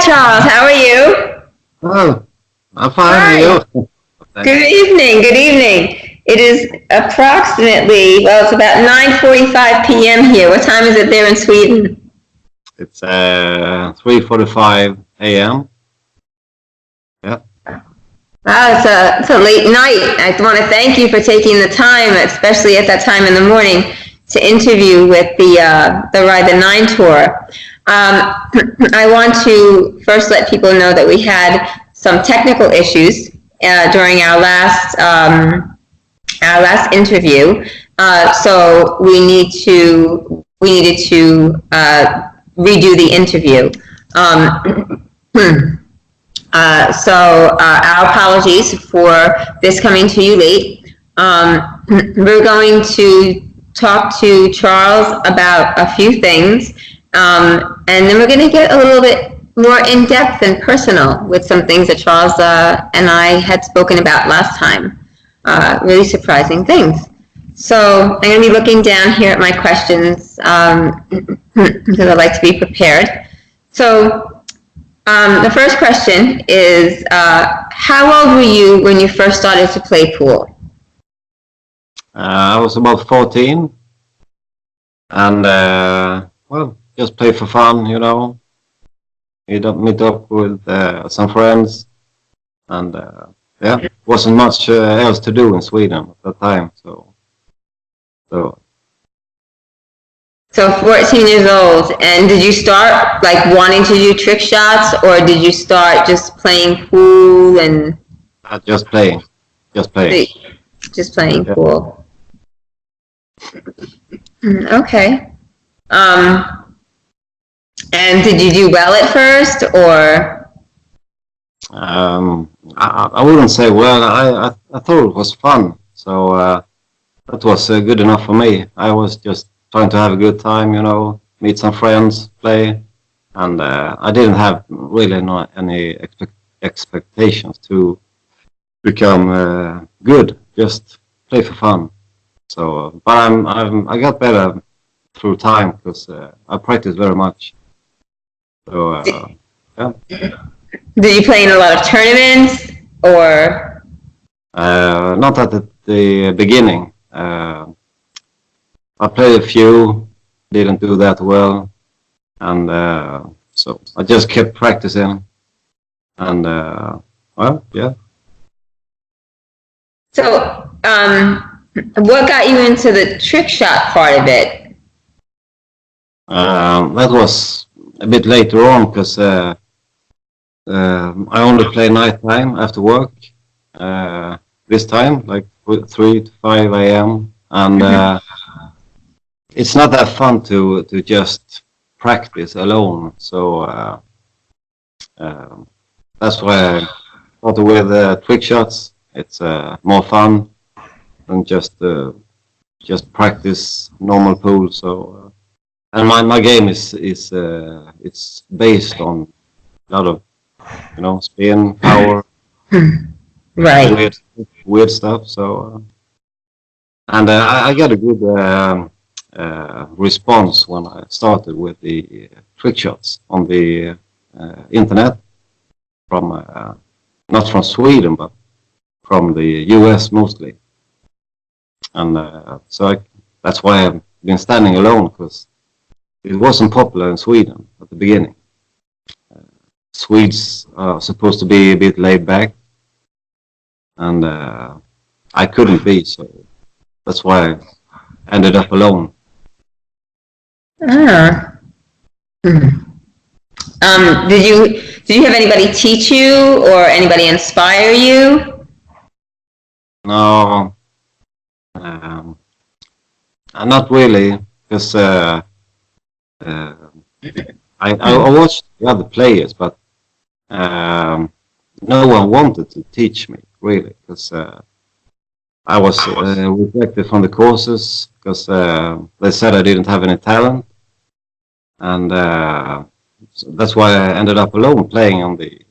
Charles. How are you? Oh, I'm fine. Hi. How are you? Good evening. Good evening. It is approximately, well, it's about 9:45 p.m. here. What time is it there in Sweden? It's 3:45 a.m. Yeah. Wow, it's a late night. I want to thank you for taking the time, especially at that time in the morning, to interview with the Ride the Nine tour. I want to first let people know that we had some technical issues during our last interview. So we needed to redo the interview. Our apologies for this coming to you late. We're going to talk to Charles about a few things, and then we're going to get a little bit more in-depth and personal with some things that Charles and I had spoken about last time. Really surprising things. So I'm going to be looking down here at my questions because I like to be prepared. So the first question is, how old were you when you first started to play pool? I was about 14, and well, just play for fun, you know. Meet up with some friends, and yeah, wasn't much else to do in Sweden at that time, so. So 14 years old, and did you start like wanting to do trick shots, or did you start just playing pool and? Just playing. Just playing Yeah. pool. Okay. And did you do well at first, or? I wouldn't say well. I thought it was fun, so that was good enough for me. I was just trying to have a good time, you know, meet some friends, play, and I didn't have really any expectations to become good. Just play for fun. So, but I got better through time because I practiced very much. So yeah. Did you play in a lot of tournaments, or? Not at the beginning. I played a few, didn't do that well, and so I just kept practicing, and well, yeah. So, what got you into the trick shot part of it? That was a bit later on because I only play nighttime after work. This time, like 3 to 5 a.m. and it's not that fun to just practice alone. So that's why I started with trick shots. It's more fun than just practice normal pool. So and my game is it's based on a lot of, you know, spin, power, Right. weird stuff. So and I got a good response when I started with the trick shots on the internet from not from Sweden but from the US mostly, and so that's why I've been standing alone, because it wasn't popular in Sweden at the beginning. Swedes are supposed to be a bit laid back, and I couldn't be, so that's why I ended up alone. Ah. Did you have anybody teach you or anybody inspire you? No, not really, because I watched the other players, but no one wanted to teach me, really, because I was rejected from the courses because they said I didn't have any talent, and so that's why I ended up alone playing on the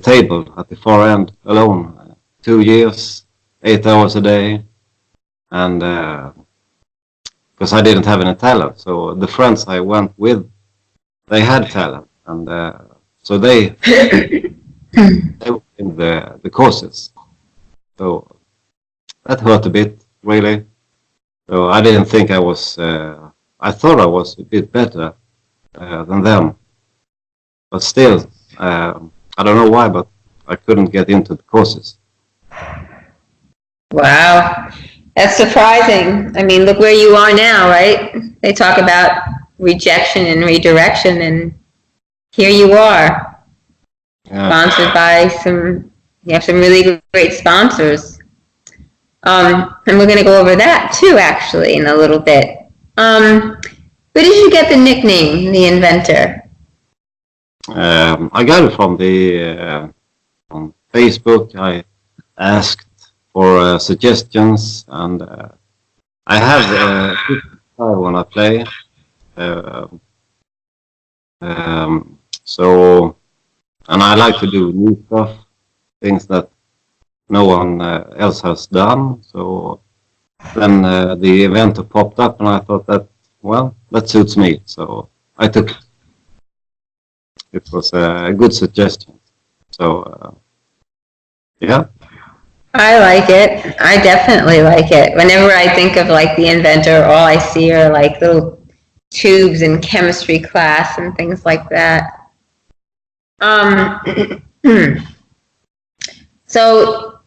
table at the far end alone. 2 years, 8 hours a day, and because I didn't have any talent. So the friends I went with, they had talent, and so they were in the courses. So that hurt a bit, really. So I didn't think I was. I thought I was a bit better than them, but still, I don't know why, but I couldn't get into the courses. Wow, that's surprising. I mean, look where you are now, right? They talk about rejection and redirection, and here you are, sponsored by you have some really great sponsors. And we're going to go over that too, actually, in a little bit. Where did you get the nickname, The Inventor? I got it from on Facebook. I asked for suggestions, and I have when I play. So, and I like to do new stuff, things that no one else has done. So then the inventor popped up, and I thought that suits me. So I took it. It was a good suggestion. So yeah. I like it. I definitely like it. Whenever I think of like the inventor, all I see are like little tubes in chemistry class and things like that. So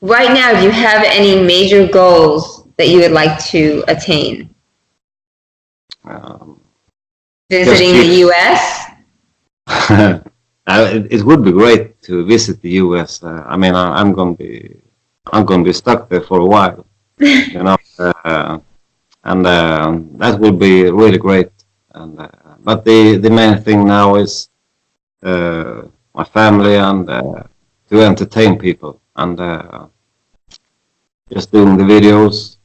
right now, do you have any major goals that you would like to attain? Visiting the U.S.? It would be great to visit the U.S. I mean, I'm going to be stuck there for a while, you know, and that would be really great. And but the main thing now is my family and to entertain people and just doing the videos.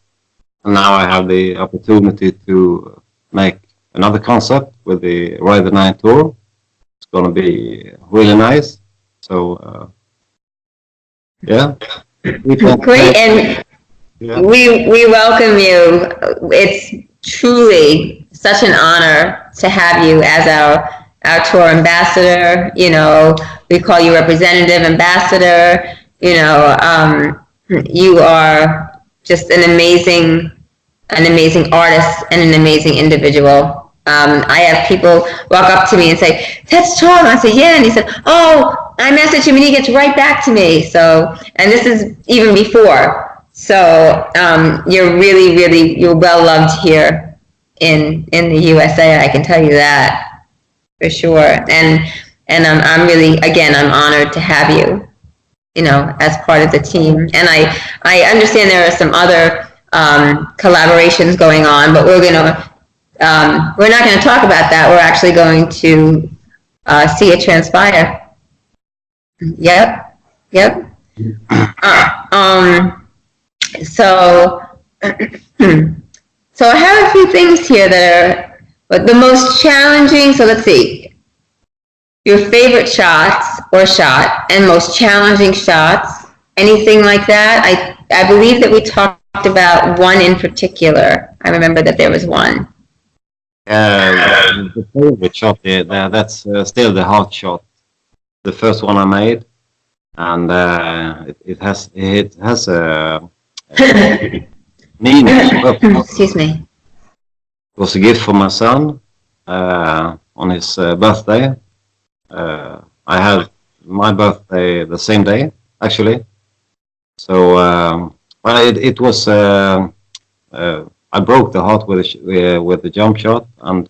And now I have the opportunity to make another concept with the Ride the 9 tour. It's going to be really nice. So, yeah. Great, and yeah. we welcome you. It's truly such an honor to have you as our tour ambassador. You know, we call you representative ambassador. You know, you are just an amazing artist and an amazing individual. I have people walk up to me and say, "That's Charles." I say, "Yeah," and he said, "Oh, I message him and he gets right back to me." So, and this is even before. So, you're well loved here in the USA. I can tell you that for sure. And I'm really, again, I'm honored to have you, you know, as part of the team. And I understand there are some other collaborations going on, but we're not going to talk about that. We're actually going to see it transpire. Yep. So I have a few things here that are, but the most challenging. So let's see. Your favorite shots or shot and most challenging shots. Anything like that? I believe that we talked about one in particular. I remember that there was one. The favorite shot, that's still the Hotshot, the first one I made, and it has a meaning. Excuse me. It was a gift for my son on his birthday. I had my birthday the same day, actually. So, it was. I broke the heart with the jump shot, and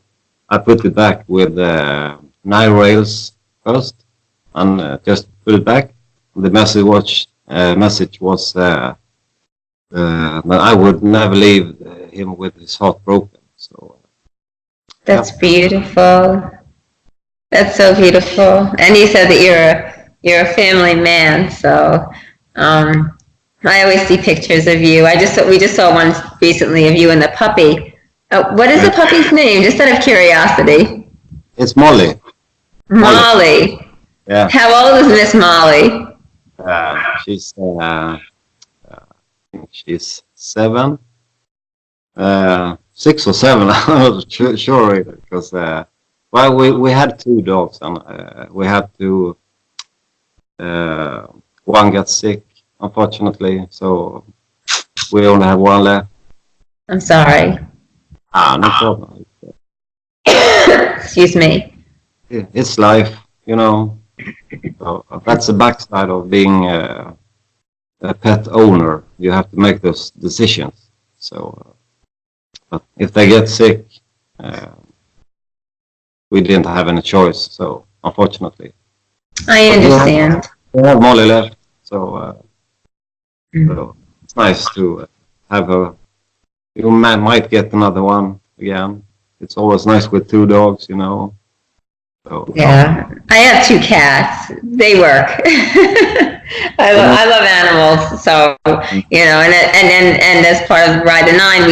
I put it back with 9 rails first, and just put it back. The message was that I would never leave him with his heart broken. So that's beautiful. That's so beautiful. And you said that you're a family man, so. I always see pictures of you. We just saw one recently of you and the puppy. What is the puppy's name? Just out of curiosity. It's Molly. Molly. Yeah. How old is Miss Molly? She's 7. 6 or 7. I'm not sure either, because well, we had 2 dogs, and we had to. One got sick, unfortunately, so we only have one left. I'm sorry. No problem. Excuse me. It's life, you know. So that's the backside of being a pet owner. You have to make those decisions. So, but if they get sick, we didn't have any choice. So, unfortunately, I understand. we have Molly left. So, so it's nice to have her. You might get another one again. It's always nice with 2 dogs, you know. So, Yeah, I have 2 cats. They work. I love animals, so you know, and as part of Ride the Nine,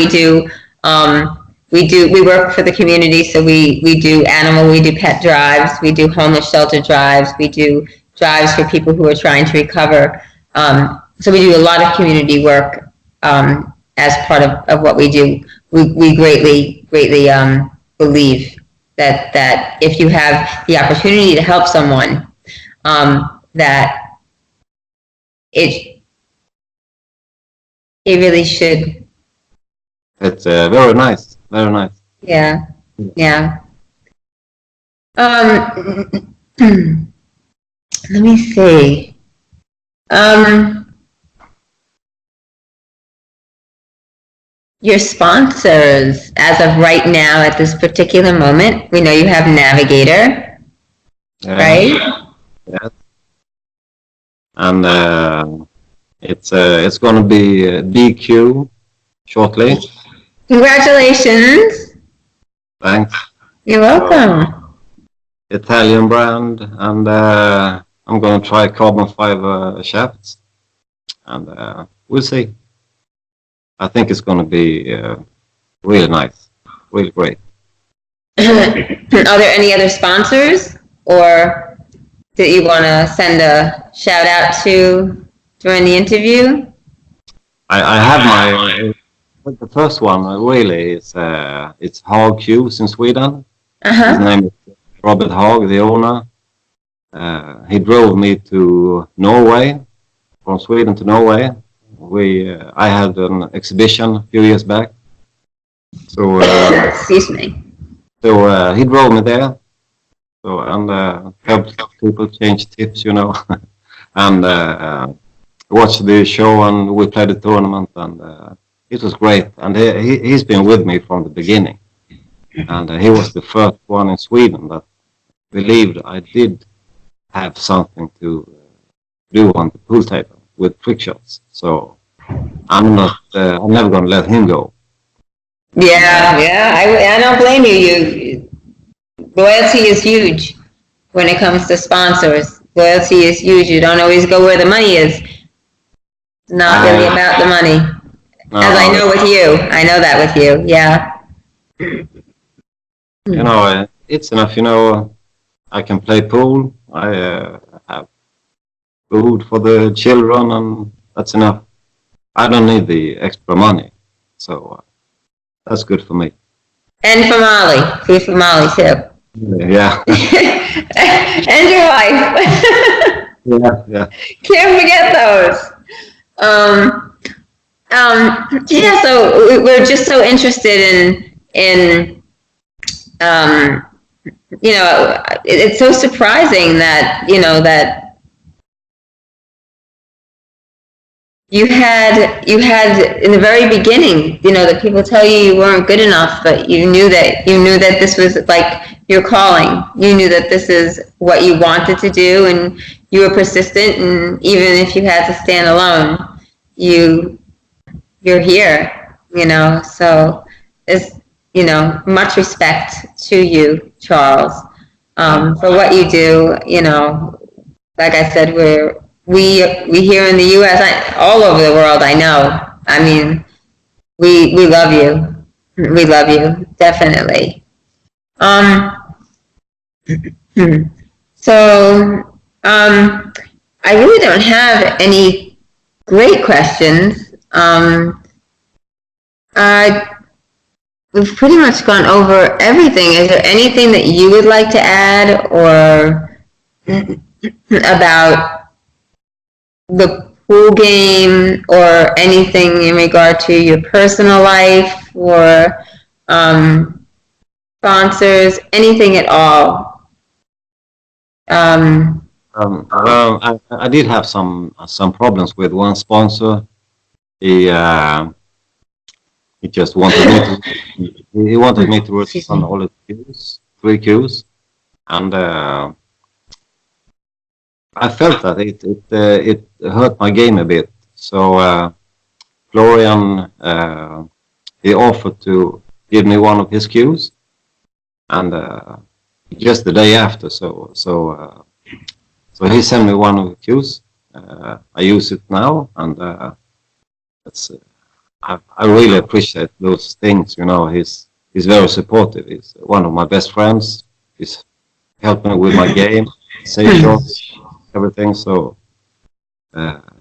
we work for the community, so we do pet drives, we do homeless shelter drives, we do drives for people who are trying to recover. So we do a lot of community work as part of what we do. We greatly believe that if you have the opportunity to help someone, that it really should. it's very nice, very nice. Yeah, yeah. Let me see. Your sponsors, as of right now, at this particular moment, we know you have Navigator, right? Yeah. And it's going to be DQ shortly. Congratulations. Thanks. You're welcome. Italian brand, and I'm going to try carbon fiber shafts, and we'll see. I think it's going to be really nice, really great. Are there any other sponsors, or that you want to send a shout out to during the interview? I have the first one really is it's Hag Hughes in Sweden. His name is Robert Hag, the owner. He drove me to Norway, from Sweden to Norway. I had an exhibition a few years back. So excuse me. So he drove me there. So and helped people change tips, you know, and watched the show, and we played the tournament, and it was great. And he's been with me from the beginning, and he was the first one in Sweden that believed I did have something to do on the pool table with trick shots. So I'm never going to let him go. Yeah. I don't blame you. Loyalty is huge when it comes to sponsors. Loyalty is huge. You don't always go where the money is. It's not really about the money. As I know with you. I know that with you. Yeah. You know, it's enough. You know, I can play pool. I have food for the children, and that's enough. I don't need the extra money, so that's good for me. And for Molly, food for Molly too. Yeah. And your wife. Yeah. Can't forget those. Yeah. So we're just so interested in you know, it's so surprising that, you know, that you had in the very beginning, you know, that people tell you weren't good enough, but you knew that this was like your calling. You knew that this is what you wanted to do, and you were persistent, and even if you had to stand alone, you're here, you know. So it's, you know, much respect to you, Charles, for what you do. You know, like I said, we here in the U.S., all over the world, I know. I mean, we love you. We love you, definitely. So, I really don't have any great questions. we've pretty much gone over everything. Is there anything that you would like to add or about the pool game or anything in regard to your personal life or sponsors, anything at all? Well, I did have some problems with one sponsor. He just wanted me to work on all the queues, 3 queues, and I felt that it hurt my game a bit. So Gloria, he offered to give me one of his queues, and just the day after, so he sent me one of the queues. I use it now, and it's. I really appreciate those things. You know, he's very supportive. He's one of my best friends. He's helping me with my game, save shots, everything. So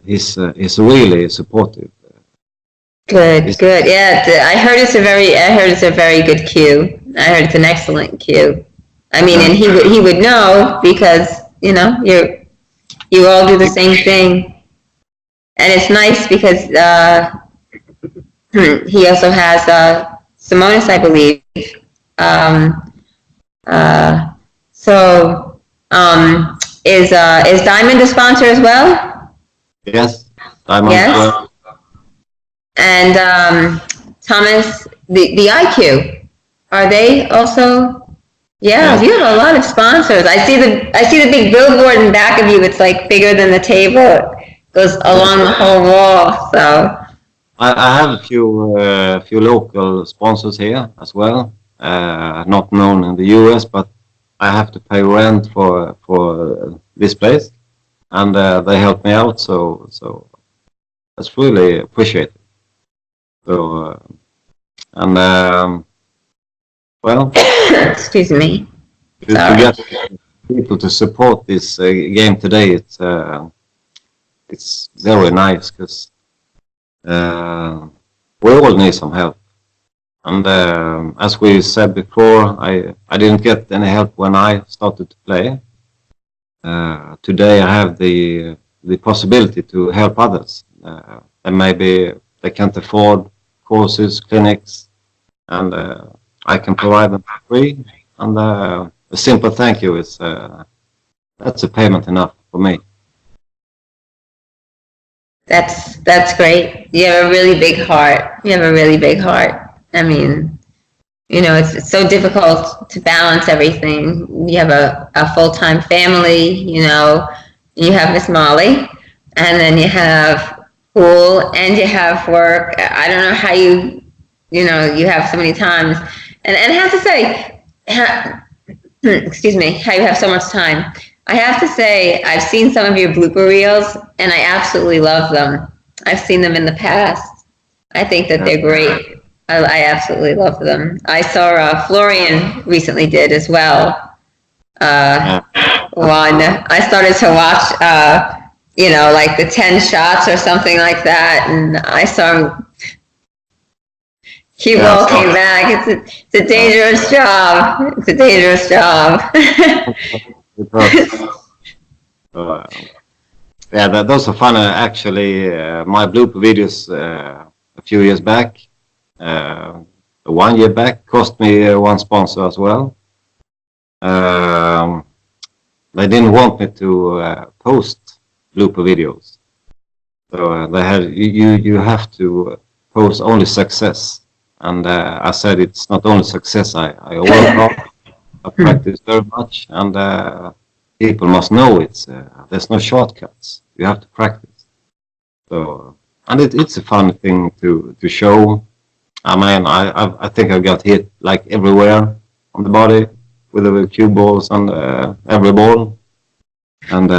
he's really supportive. Good. Yeah, I heard it's a very good cue. I heard it's an excellent cue. I mean, and he would know because you all do the same thing, and it's nice because he also has Simonis, I believe. Is Diamond a sponsor as well? Yes, Diamond. Yes. And Thomas, the IQ, are they also? Yeah, you have a lot of sponsors. I see the big billboard in back of you. It's like bigger than the table. It goes along the whole wall. So I have a few local sponsors here as well. Not known in the US, but I have to pay rent for this place, and they help me out. So that's really appreciated. So well, excuse me. To get people to support this game today, it's very nice because we all need some help. And as we said before, I didn't get any help when I started to play. Today I have the possibility to help others, and maybe they can't afford courses, clinics, and I can provide them for free. And a simple thank you is that's a payment enough for me. That's great. You have a really big heart. I mean, it's so difficult to balance everything. You have a full-time family, you have Miss Molly, and then you have pool, and you have work. I don't know how you have so many times. And I have to say, excuse me, how you have so much time. I have to say, I've seen some of your blooper reels, and I absolutely love them. I've seen them in the past. I think that they're great. I absolutely love them. I saw Florian recently did as well. One. I started to watch, like the 10 shots or something like that, and I saw him. Cue ball came back. It's a dangerous job. It's a dangerous job. Those are fun. Actually, my blooper videos a few years back, 1 year back, cost me one sponsor as well. They didn't want me to post blooper videos, so they had you have to post only success. And I said it's not only success. I work hard. I practice very much, and people must know there's no shortcuts. You have to practice. So, and it's a fun thing to show. I mean, I think I got hit like everywhere on the body with the cue balls and every ball, and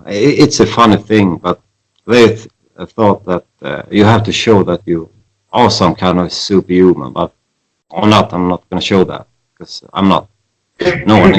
it's a funny thing. But they thought that you have to show that you are some kind of superhuman, but I'm not going to show that because I'm not. No one.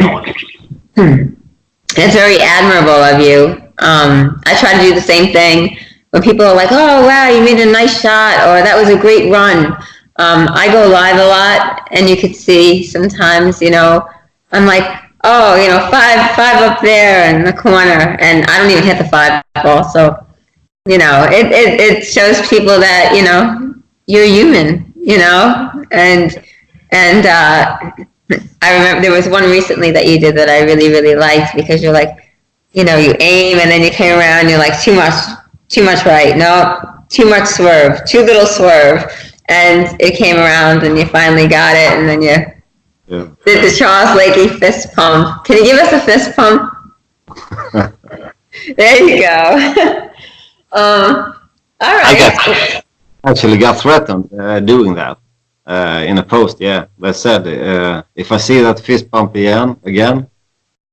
It's very admirable of you. I try to do the same thing when people are like, "Oh wow, you made a nice shot," or "That was a great run." I go live a lot, and you could see sometimes, I'm like, oh, five up there in the corner, and I don't even hit the 5 ball. So, it shows people that, you're human, and I remember there was one recently that you did that I really, really liked, because you're like, you aim, and then you came around, you're like, too much right, no, too much swerve, too little swerve, and it came around, and you finally got it, and then you did the Charles Lakey fist pump. Can you give us a fist pump? There you go. All right. I actually got threatened doing that in a post. Yeah, they said if I see that fist pump again,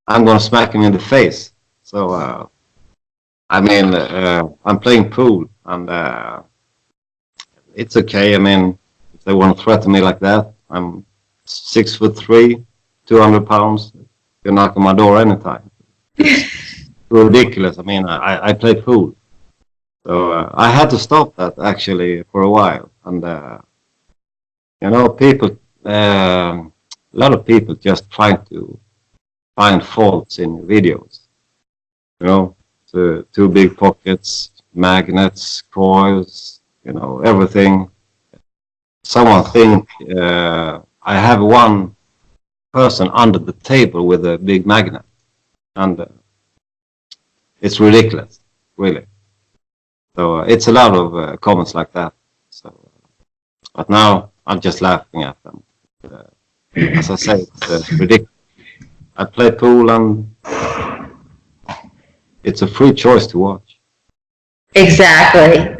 I'm gonna smack him in the face. So I mean, I'm playing pool, and it's okay. I mean, if they want to threaten me like that, I'm 6'3", 200 pounds. You knock on my door anytime. It's ridiculous. I mean, I play pool. So I had to stop that actually for a while, and people, a lot of people just try to find faults in videos. Too big pockets, magnets, coils, everything. Someone think I have one person under the table with a big magnet, and it's ridiculous, really. So it's a lot of comments like that. So, but now I'm just laughing at them. As I say, it's ridiculous. I play pool, and it's a free choice to watch. Exactly.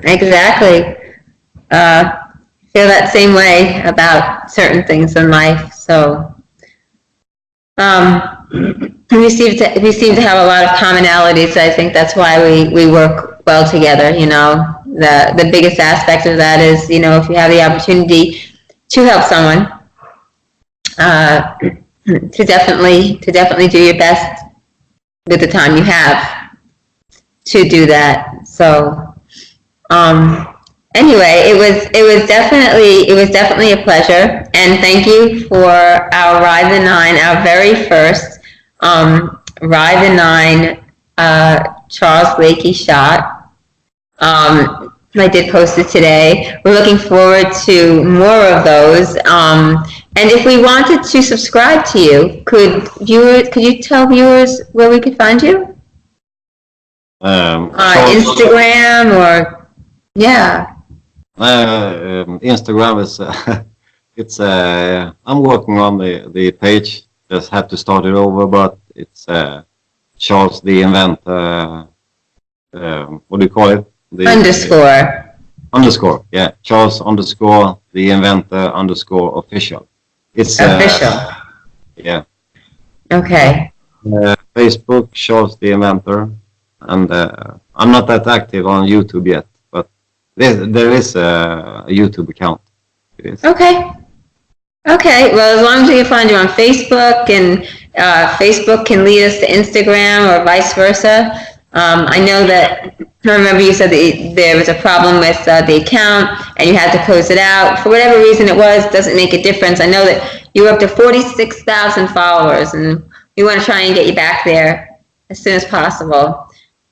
Feel that same way about certain things in life. So, we seem to have a lot of commonalities. I think that's why we work well together. The biggest aspect of that is, if you have the opportunity to help someone, to definitely do your best with the time you have to do that. So, anyway, it was definitely a pleasure, and thank you for our Ride the 9, our very first Ride the 9 Charles Lakey shot. I did post it today. We're looking forward to more of those. And if we wanted to subscribe to you, could you tell viewers where we could find you? Instagram or yeah. Instagram is it's I'm working on the page. Just have to start it over, but it's Charles the Inventor. What do you call it? Underscore. Yeah, Charles _ the Inventor _ official. It's official. Yeah. Okay. Facebook Charles the Inventor, and I'm not that active on YouTube yet, but there is a YouTube account. Okay. Well, as long as we can find you on Facebook, and Facebook can lead us to Instagram or vice versa. I know that, I remember you said that there was a problem with the account and you had to close it out. For whatever reason it was, doesn't make a difference. I know that you were up to 46,000 followers, and we want to try and get you back there as soon as possible,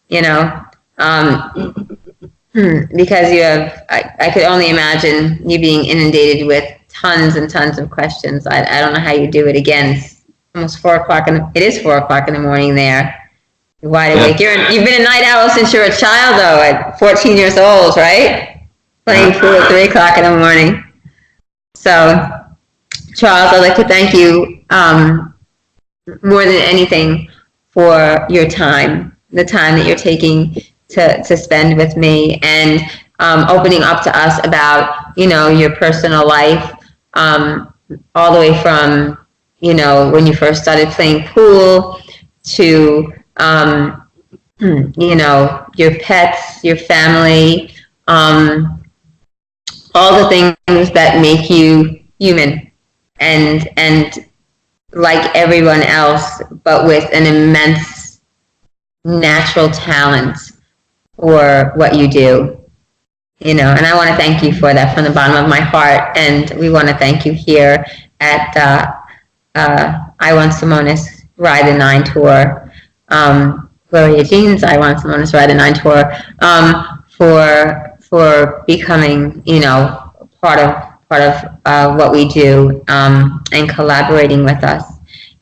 because you have, I could only imagine you being inundated with tons and tons of questions. I don't know how you do it. Again, it's almost 4 o'clock it is 4 o'clock in the morning there. You're wide awake. You've been a night owl since you were a child, though, at 14 years old, right? Playing pool at 3 o'clock in the morning. So, Charles, I'd like to thank you more than anything for your time, the time that you're taking to spend with me, and opening up to us about, your personal life, all the way from, when you first started playing pool to, your pets, your family, all the things that make you human and like everyone else, but with an immense natural talent for what you do. And I want to thank you for that from the bottom of my heart. And we want to thank you here at Iwan Simonis Ride the 9 Tour, Gloria Jean's Iwan Simonis Ride the 9 Tour, for becoming, part of what we do, and collaborating with us.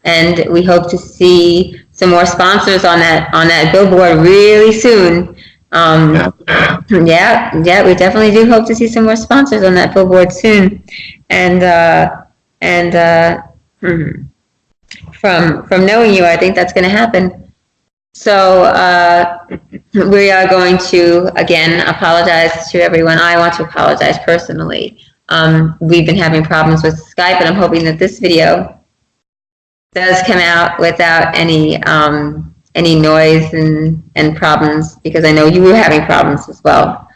And we hope to see some more sponsors on that billboard really soon. Yeah, we definitely do hope to see some more sponsors on that billboard soon. And from knowing you, I think that's going to happen. So we are going to, again, apologize to everyone. I want to apologize personally. We've been having problems with Skype, and I'm hoping that this video does come out without any noise and problems, because I know you were having problems as well.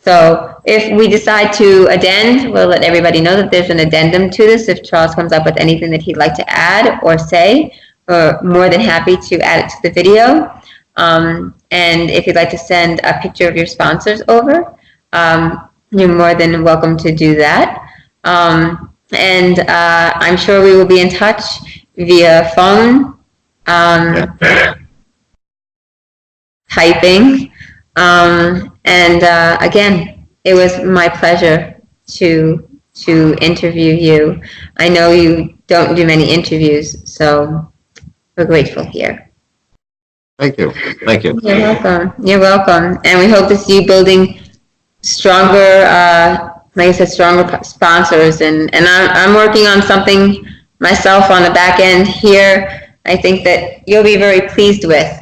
So if we decide to addend, we'll let everybody know that there's an addendum to this. If Charles comes up with anything that he'd like to add or say, we're more than happy to add it to the video. And if you'd like to send a picture of your sponsors over, you're more than welcome to do that. And I'm sure we will be in touch via phone, typing, and again, it was my pleasure to interview you. I know you don't do many interviews, so we're grateful here. Thank you. Thank you. You're welcome. You're welcome. And we hope to see you building stronger, like I said, stronger sponsors. And I'm working on something myself on the back end here. I think that you'll be very pleased with.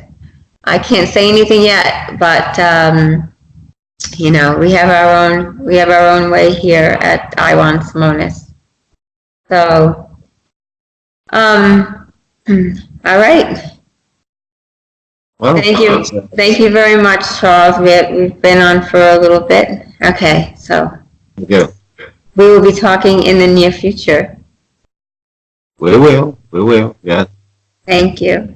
I can't say anything yet, but we have our own way here at Iwan Simonis. So, all right. Well, Thank you very much, Charles. We've been on for a little bit. Okay, so yeah. we will be talking in the near future. We will, yeah. Thank you.